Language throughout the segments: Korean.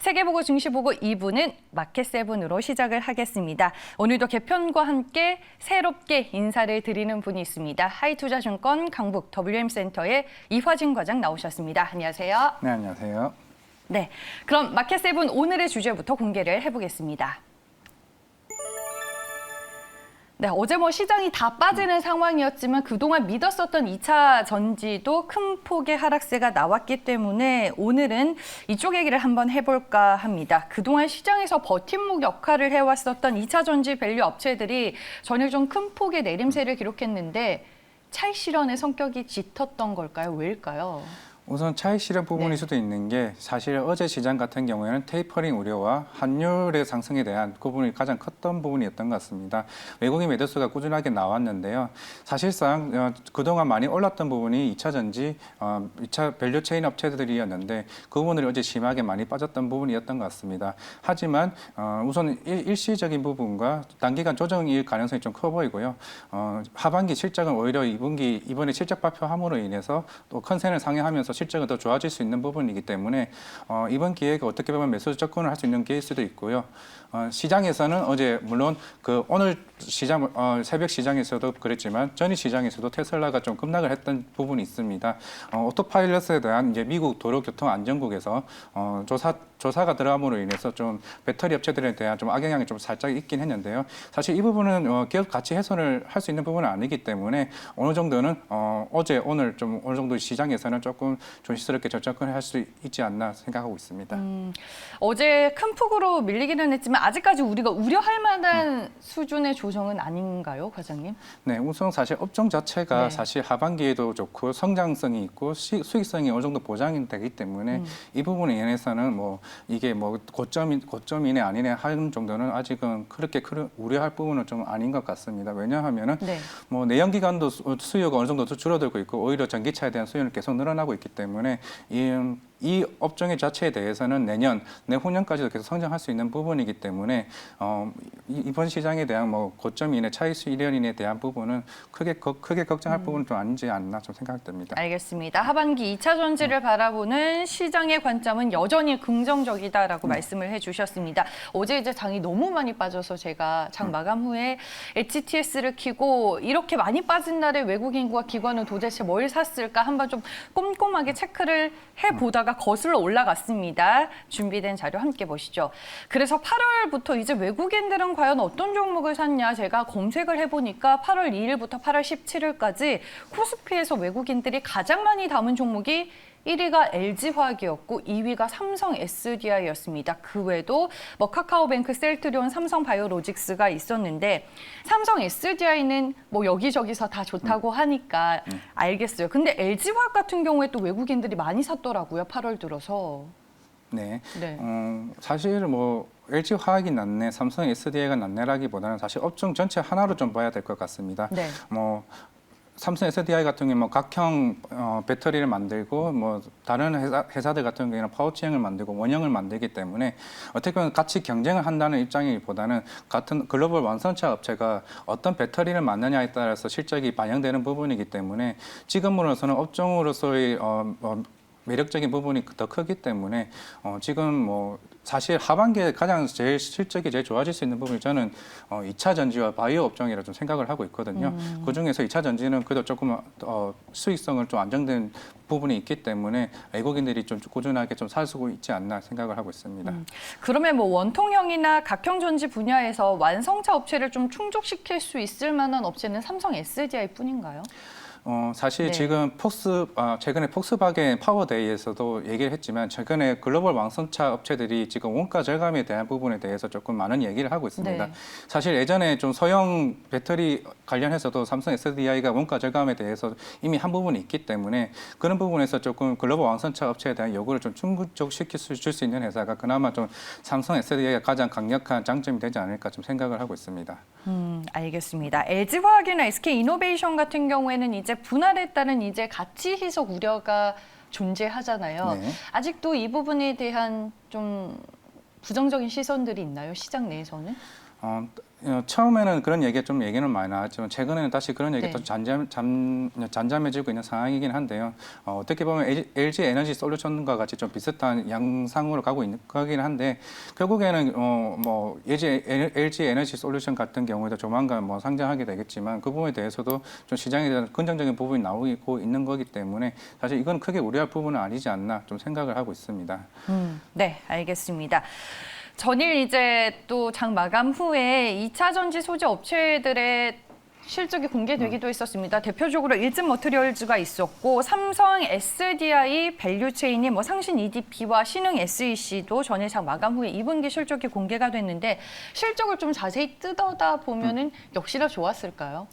세계보고 증시보고 2부는 마켓세븐으로 시작을 하겠습니다. 오늘도 개편과 함께 새롭게 인사를 드리는 분이 있습니다. 하이투자증권 강북 WM센터의 이화진 과장 나오셨습니다. 안녕하세요. 네, 안녕하세요. 네, 그럼 마켓세븐 오늘의 주제부터 공개를 해보겠습니다. 네, 어제 시장이 다 빠지는 상황이었지만 그동안 믿었었던 2차 전지도 큰 폭의 하락세가 나왔기 때문에 오늘은 이쪽 얘기를 한번 해볼까 합니다. 그동안 시장에서 버팀목 역할을 해왔었던 2차 전지 밸류 업체들이 전일 좀 큰 폭의 내림세를 기록했는데 차익 실현의 성격이 짙었던 걸까요? 왜일까요? 우선 차익 실현 부분일 네. 수도 있는 게 사실 어제 시장 같은 경우에는 테이퍼링 우려와 환율의 상승에 대한 그 부분이 가장 컸던 부분이었던 것 같습니다. 외국인 매도수가 꾸준하게 나왔는데요. 사실상 그동안 많이 올랐던 부분이 2차 전지, 2차 밸류 체인 업체들이었는데 그 부분들이 어제 심하게 많이 빠졌던 부분이었던 것 같습니다. 하지만 우선 일시적인 부분과 단기간 조정일 가능성이 좀 커 보이고요. 하반기 실적은 오히려 2분기 이번에 실적 발표함으로 인해서 또 컨센을 상회하면서 실적은 더 좋아질 수 있는 부분이기 때문에 이번 기회가 어떻게 보면 매수 접근을 할 수 있는 기회일 수도 있고요. 시장에서는 어제 물론 오늘 시장 새벽 시장에서도 그랬지만 전일 시장에서도 테슬라가 좀 급락을 했던 부분이 있습니다. 오토파일럿에 대한 이제 미국 도로교통안전국에서 조사가 들어감으로 인해서 좀 배터리 업체들에 대한 좀 악영향이 좀 살짝 있긴 했는데요. 사실 이 부분은 기업 가치 훼손을 할 수 있는 부분은 아니기 때문에 어느 정도는 어제 오늘 좀 어느 정도 시장에서는 조금 조심스럽게 접근할 수 있지 않나 생각하고 있습니다. 어제 큰 폭으로 밀리기는 했지만 아직까지 우리가 우려할 만한 수준의 조정은 아닌가요, 과장님? 네, 우선 사실 업종 자체가 네. 사실 하반기에도 좋고 성장성이 있고 수익성이 어느 정도 보장이 되기 때문에 이 부분에 인해서는 이게 고점이네 아니네 하는 정도는 아직은 그렇게 우려할 부분은 좀 아닌 것 같습니다. 왜냐하면은 네. 내연기관도 수요가 어느 정도 줄어들고 있고 오히려 전기차에 대한 수요는 계속 늘어나고 있기 때문에 이 업종의 자체에 대해서는 내후년까지도 계속 성장할 수 있는 부분이기 때문에 이번 시장에 대한 고점이네 차익 실현에 대한 부분은 크게 걱정할 부분은 좀 아니지 않나 좀 생각됩니다. 알겠습니다. 하반기 2차 전지를 바라보는 시장의 관점은 여전히 긍정적이다라고 말씀을 해주셨습니다. 어제 이제 장이 너무 많이 빠져서 제가 장 마감 후에 HTS를 키고 이렇게 많이 빠진 날에 외국 인구와 기관은 도대체 뭘 샀을까 한번 좀 꼼꼼하게 체크를 해보다가 거슬러 올라갔습니다. 준비된 자료 함께 보시죠. 그래서 8월부터 이제 외국인들은 과연 어떤 종목을 샀냐 제가 검색을 해보니까 8월 2일부터 8월 17일까지 코스피에서 외국인들이 가장 많이 담은 종목이 1위가 LG화학이었고 2위가 삼성 SDI였습니다. 그 외에도 카카오뱅크, 셀트리온, 삼성바이오로직스가 있었는데 삼성 SDI는 여기저기서 다 좋다고 하니까 알겠어요. 근데 LG화학 같은 경우에 또 외국인들이 많이 샀더라고요. 8월 들어서. 네. 네. 사실 LG화학이 낫네, 삼성 SDI가 낫네라기보다는 사실 업종 전체 하나로 좀 봐야 될 것 같습니다. 네. 삼성 SDI 같은 경우는 각형 배터리를 만들고 다른 회사들 같은 경우에는 파워체인을 만들고 원형을 만들기 때문에 어떻게 보면 같이 경쟁을 한다는 입장이보다는 같은 글로벌 완성차 업체가 어떤 배터리를 만드냐에 따라서 실적이 반영되는 부분이기 때문에 지금으로서는 업종으로서의 매력적인 부분이 더 크기 때문에 지금 사실 하반기에 가장 실적이 제일 좋아질 수 있는 부분이 저는 2차 전지와 바이오 업종이라 좀 생각을 하고 있거든요. 그중에서 2차 전지는 그래도 조금 수익성을 좀 안정된 부분이 있기 때문에 외국인들이 좀 꾸준하게 좀 사수고 있지 않나 생각을 하고 있습니다. 그러면 원통형이나 각형 전지 분야에서 완성차 업체를 좀 충족시킬 수 있을 만한 업체는 삼성 SDI 뿐인가요? 사실 네. 지금 최근에 폭스바겐 파워데이에서도 얘기를 했지만 최근에 글로벌 완성차 업체들이 지금 원가 절감에 대한 부분에 대해서 조금 많은 얘기를 하고 있습니다. 네. 사실 예전에 좀 소형 배터리 관련해서도 삼성 SDI가 원가 절감에 대해서 이미 한 부분이 있기 때문에 그런 부분에서 조금 글로벌 완성차 업체에 대한 요구를 좀 충족시킬 줄 수 있는 회사가 그나마 좀 삼성 SDI가 가장 강력한 장점이 되지 않을까 좀 생각을 하고 있습니다. 알겠습니다. LG화학이나 SK이노베이션 같은 경우에는 이제 분할에 따른 이제 가치 희석 우려가 존재하잖아요. 네. 아직도 이 부분에 대한 좀 부정적인 시선들이 있나요? 시장 내에서는? 처음에는 그런 얘기는 많이 나왔지만 최근에는 다시 그런 얘기가 네. 좀 잠잠해지고 있는 상황이긴 한데요. 어떻게 보면 LG 에너지 솔루션과 같이 좀 비슷한 양상으로 가고 있는 거긴 한데 결국에는 뭐 LG 에너지 솔루션 같은 경우에도 조만간 뭐 상장하게 되겠지만 그 부분에 대해서도 좀 시장에 대한 긍정적인 부분이 나오고 있는 거기 때문에 사실 이건 크게 우려할 부분은 아니지 않나 좀 생각을 하고 있습니다. 네, 알겠습니다. 전일 이제 또 장 마감 후에 2차 전지 소재 업체들의 실적이 공개되기도 했었습니다. 대표적으로 일진 머티리얼즈가 있었고 삼성 SDI 밸류체인이 뭐 상신 EDP와 신흥 SEC도 전일 장 마감 후에 2분기 실적이 공개가 됐는데 실적을 좀 자세히 뜯어다 보면은 역시나 좋았을까요?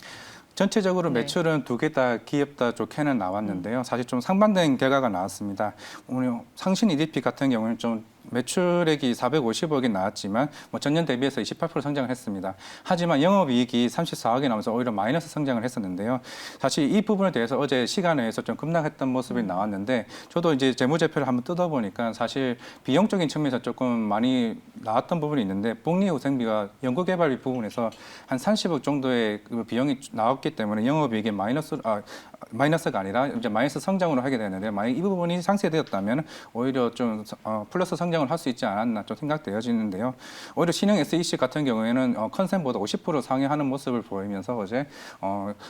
전체적으로 네. 매출은 두 개 다 기업 다 좋게는 나왔는데요. 사실 좀 상반된 결과가 나왔습니다. 오늘 상신 EDP 같은 경우는 좀 매출액이 450억이 나왔지만 뭐 전년 대비해서 28% 성장을 했습니다. 하지만 영업이익이 34억이 나오면서 오히려 마이너스 성장을 했었는데요. 사실 이 부분에 대해서 어제 시간회에서 좀 급락했던 모습이 나왔는데 저도 이제 재무제표를 한번 뜯어보니까 사실 비용적인 측면에서 조금 많이 나왔던 부분이 있는데 복리후생비와 연구개발비 부분에서 한 30억 정도의 그 비용이 나왔기 때문에 영업이익이 마이너스가 아니라 이제 마이너스 성장으로 하게 되는데 만약 이 부분이 상쇄되었다면 오히려 좀 플러스 성장을 할 수 있지 않았나 좀 생각되어지는데요. 오히려 신형 SEC 같은 경우에는 컨센보다 50% 상회하는 모습을 보이면서 어제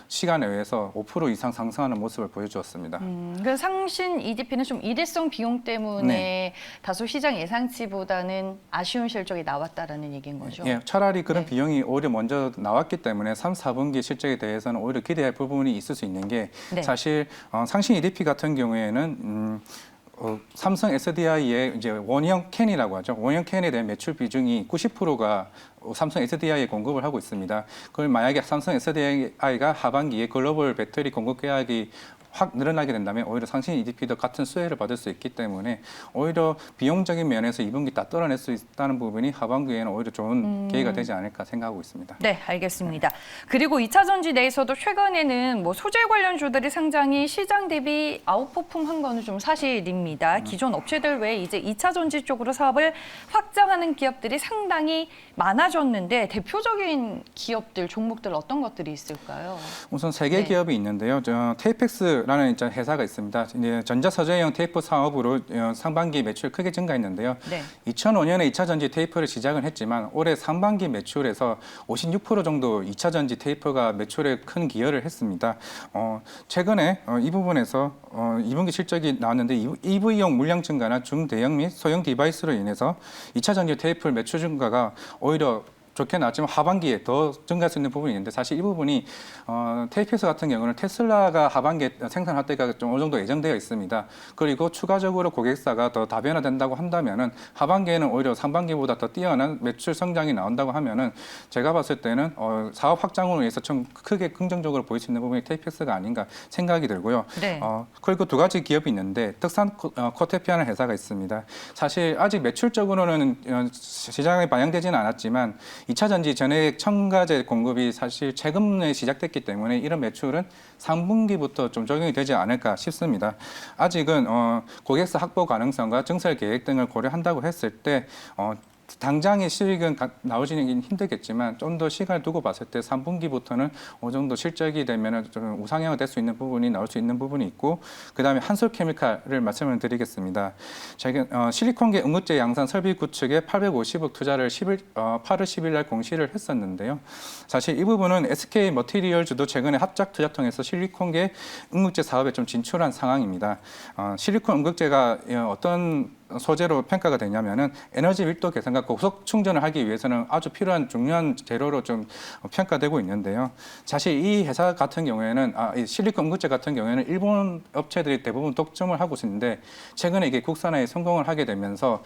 시간 외에서 5% 이상 상승하는 모습을 보여주었습니다. 그 상신 EDP는 좀 일회성 비용 때문에 네. 다소 시장 예상치보다는 아쉬운 실적이 나왔다라는 얘기인 거죠. 예, 차라리 그런 네. 비용이 오히려 먼저 나왔기 때문에 3, 4분기 실적에 대해서는 오히려 기대할 부분이 있을 수 있는 게 네. 사실 상신 EDP 같은 경우에는 삼성 SDI의 이제 원형 캔이라고 하죠. 원형 캔에 대한 매출 비중이 90%가 삼성 SDI에 공급을 하고 있습니다. 그걸 만약에 삼성 SDI가 하반기에 글로벌 배터리 공급 계약이 확 늘어나게 된다면 오히려 상신 EDP도 같은 수혜를 받을 수 있기 때문에 오히려 비용적인 면에서 2분기 다 떨어낼 수 있다는 부분이 하반기에는 오히려 좋은 계기가 되지 않을까 생각하고 있습니다. 네, 알겠습니다. 그리고 2차 전지 내에서도 최근에는 뭐 소재 관련주들이 상장이 시장 대비 아웃퍼폼한 거는 좀 사실입니다. 기존 업체들 외에 이제 2차 전지 쪽으로 사업을 확장하는 기업들이 상당히 많아졌는데 대표적인 기업들, 종목들 어떤 것들이 있을까요? 우선 세 개 네. 기업이 있는데요. 테이펙스라는 이제 회사가 있습니다. 이제 전자서재형 테이프 사업으로 상반기 매출 크게 증가했는데요. 네. 2005년에 2차 전지 테이프를 시작은 했지만 올해 상반기 매출에서 56% 정도 2차 전지 테이프가 매출에 큰 기여를 했습니다. 최근에 이 부분에서 2분기 실적이 나왔는데 EV용 물량 증가나 중대형 및 소형 디바이스로 인해서 2차 전지 테이프 매출 증가가 오히려 좋게 나왔지만 하반기에 더 증가할 수 있는 부분이 있는데 사실 이 부분이 테이펙스 같은 경우는 테슬라가 하반기에 생산할 때가 좀 어느 정도 예정되어 있습니다. 그리고 추가적으로 고객사가 더 다변화된다고 한다면은 하반기에는 오히려 상반기보다 더 뛰어난 매출 성장이 나온다고 하면은 제가 봤을 때는 사업 확장으로 인해서 좀 크게 긍정적으로 보일 수 있는 부분이 테이펙스가 아닌가 생각이 들고요. 네. 그리고 두 가지 기업이 있는데 특산 코테피라는 회사가 있습니다. 사실 아직 매출적으로는 시장에 반영되지는 않았지만 2차 전지 전해액 첨가제 공급이 사실 최근에 시작됐기 때문에 이런 매출은 3분기부터 좀 적용이 되지 않을까 싶습니다. 아직은 고객사 확보 가능성과 증설 계획 등을 고려한다고 했을 때 당장의 수익은 나오지는 힘들겠지만 좀 더 시간을 두고 봤을 때 3분기부터는 어느 정도 실적이 되면 좀 우상향이 될 수 있는 부분이 나올 수 있는 부분이 있고 그다음에 한솔케미칼을 말씀을 드리겠습니다. 실리콘계 응급제 양산 설비 구축에 850억 투자를 8월 10일 날 공시를 했었는데요. 사실 이 부분은 SK 머티리얼즈도 최근에 합작 투자 통해서 실리콘계 응급제 사업에 좀 진출한 상황입니다. 실리콘 응급제가 어떤 소재로 평가가 되냐면은 에너지 밀도 개선과 고속 충전을 하기 위해서는 아주 필요한 중요한 재료로 좀 평가되고 있는데요. 사실 이 회사 같은 경우에는 이 실리콘 응급제 같은 경우에는 일본 업체들이 대부분 독점을 하고 있는데 최근에 이게 국산화에 성공을 하게 되면서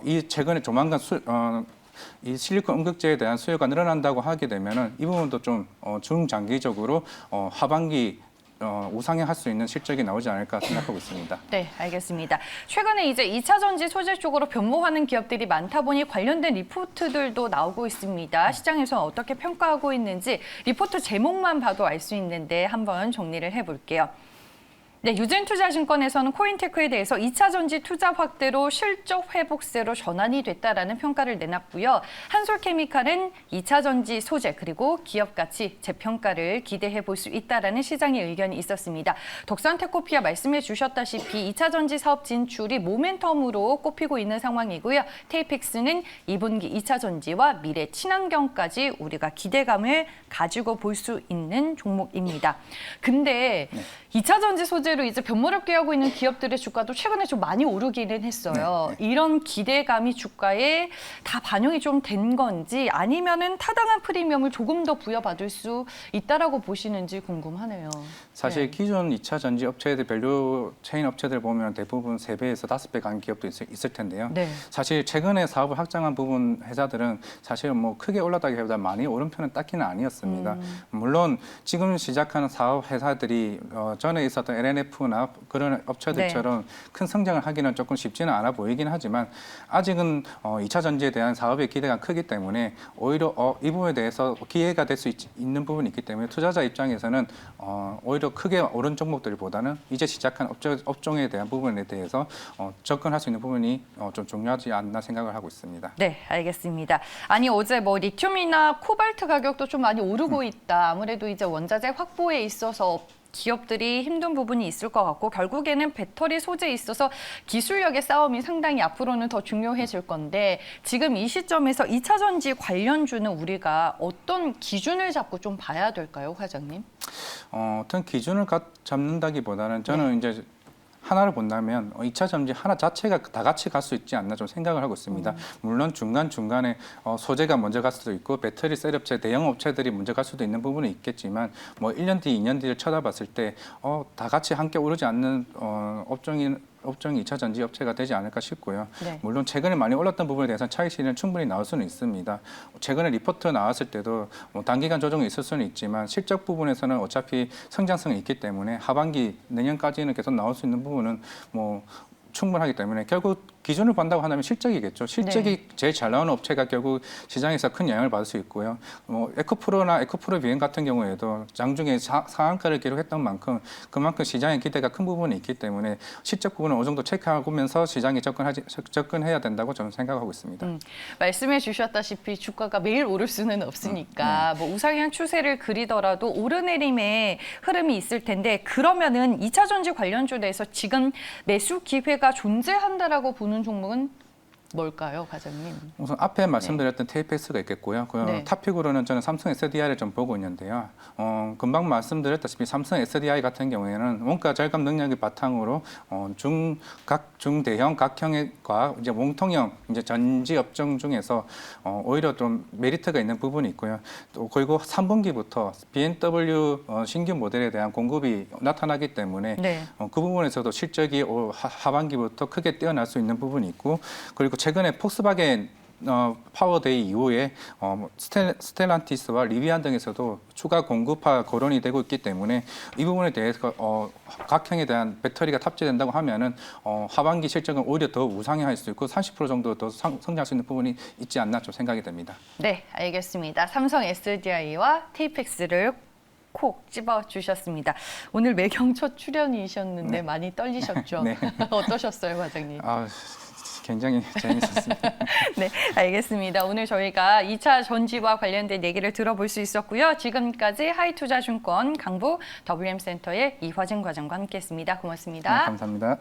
이 최근에 조만간 이 실리콘 응급제에 대한 수요가 늘어난다고 하게 되면은 이 부분도 좀 중장기적으로 하반기 우상향할 수 있는 실적이 나오지 않을까 생각하고 있습니다. 네, 알겠습니다. 최근에 이제 2차 전지 소재 쪽으로 변모하는 기업들이 많다 보니 관련된 리포트들도 나오고 있습니다. 시장에서 어떻게 평가하고 있는지 리포트 제목만 봐도 알 수 있는데 한번 정리를 해볼게요. 네, 유진투자증권에서는 코인테크에 대해서 2차 전지 투자 확대로 실적 회복세로 전환이 됐다라는 평가를 내놨고요. 한솔케미칼은 2차 전지 소재 그리고 기업 가치 재평가를 기대해 볼 수 있다라는 시장의 의견이 있었습니다. 덕산테코피아 말씀해 주셨다시피 2차 전지 사업 진출이 모멘텀으로 꼽히고 있는 상황이고요. 테이펙스는 2분기 2차 전지와 미래 친환경까지 우리가 기대감을 가지고 볼 수 있는 종목입니다. 근데 2차 전지 소재로 이제 변모렵게 하고 있는 기업들의 주가도 최근에 좀 많이 오르기는 했어요. 이런 기대감이 주가에 다 반영이 좀 된 건지 아니면은 타당한 프리미엄을 조금 더 부여받을 수 있다라고 보시는지 궁금하네요. 사실 네. 기존 2차 전지 업체들, 밸류 체인 업체들 보면 대부분 3배에서 5배 가는 기업도 있을 텐데요. 네. 사실 최근에 사업을 확장한 부분 회사들은 사실 뭐 크게 올랐다기보다 많이 오른 편은 딱히는 아니었습니다. 물론 지금 시작하는 사업 회사들이 전에 있었던 LNF나 그런 업체들처럼 큰 성장을 하기는 조금 쉽지는 않아 보이긴 하지만 아직은 2차 전지에 대한 사업의 기대가 크기 때문에 오히려 이 부분에 대해서 기회가 될 수 있는 부분이 있기 때문에 투자자 입장에서는 오히려 크게 오른 종목들보다는 이제 시작한 업종에 대한 부분에 대해서 접근할 수 있는 부분이 좀 중요하지 않나 생각을 하고 있습니다. 네, 알겠습니다. 아니 어제 뭐 리튬이나 코발트 가격도 좀 많이 오르고 있다. 아무래도 이제 원자재 확보에 있어서 기업들이 힘든 부분이 있을 것 같고 결국에는 배터리 소재에 있어서 기술력의 싸움이 상당히 앞으로는 더 중요해질 건데 지금 이 시점에서 2차 전지 관련주는 우리가 어떤 기준을 잡고 좀 봐야 될까요, 과장님? 어떤 기준을 잡는다기보다는 저는 이제 하나를 본다면 2차 전지 하나 자체가 다 같이 갈 수 있지 않나 좀 생각을 하고 있습니다. 물론 중간중간에 소재가 먼저 갈 수도 있고 배터리 셀 업체, 대형 업체들이 먼저 갈 수도 있는 부분은 있겠지만 뭐 1년 뒤, 2년 뒤를 쳐다봤을 때 다 같이 함께 오르지 않는 업종이 2차 전지 업체가 되지 않을까 싶고요. 네. 물론 최근에 많이 올랐던 부분에 대해서는 차익 실현은 충분히 나올 수는 있습니다. 최근에 리포트 나왔을 때도 뭐 단기간 조정이 있을 수는 있지만 실적 부분에서는 어차피 성장성이 있기 때문에 하반기 내년까지는 계속 나올 수 있는 부분은 뭐 충분하기 때문에 결국 기준을 본다고 한다면 실적이겠죠. 실적이 제일 잘 나오는 업체가 결국 시장에서 큰 영향을 받을 수 있고요. 뭐 에코프로나 에코프로 비행 같은 경우에도 장중에 상한가를 기록했던 만큼 그만큼 시장의 기대가 큰 부분이 있기 때문에 실적 부분은 어느 정도 체크하면서 시장에 접근해야 된다고 저는 생각하고 있습니다. 말씀해 주셨다시피 주가가 매일 오를 수는 없으니까 뭐 우상향 추세를 그리더라도 오르내림의 흐름이 있을 텐데 그러면은 2차 전지 관련주에 대해서 지금 매수 기회가 존재한다라고 보는 종목은 뭘까요, 과장님? 우선 앞에 말씀드렸던 테이펙스가 있겠고요. 네. 탑픽으로는 저는 삼성 SDI를 좀 보고 있는데요. 금방 말씀드렸다시피 삼성 SDI 같은 경우에는 원가 절감 능력을 바탕으로 중대형 각형과 이제 몽통형 이제 전지 업종 중에서 오히려 좀 메리트가 있는 부분이 있고요. 또 그리고 3분기부터 BMW 신규 모델에 대한 공급이 나타나기 때문에 네. 그 부분에서도 실적이 하반기부터 크게 뛰어날 수 있는 부분이 있고 그리고 최근에 폭스바겐 파워데이 이후에 스텔란티스와 리비안 등에서도 추가 공급화 거론이 되고 있기 때문에 이 부분에 대해서 각형에 대한 배터리가 탑재된다고 하면은 하반기 실적은 오히려 더 우상향할 수 있고 30% 정도 더 성장할 수 있는 부분이 있지 않나 좀 생각이 됩니다. 네, 알겠습니다. 삼성 SDI와 테이펙스를 콕 집어 주셨습니다. 오늘 매경 첫 출연이셨는데 많이 떨리셨죠? 네. 어떠셨어요, 과장님? 굉장히 재밌었습니다. 네, 알겠습니다. 오늘 저희가 2차 전지와 관련된 얘기를 들어볼 수 있었고요. 지금까지 하이투자증권 강부 WM센터의 이화진 과장과 함께했습니다. 고맙습니다. 네, 감사합니다.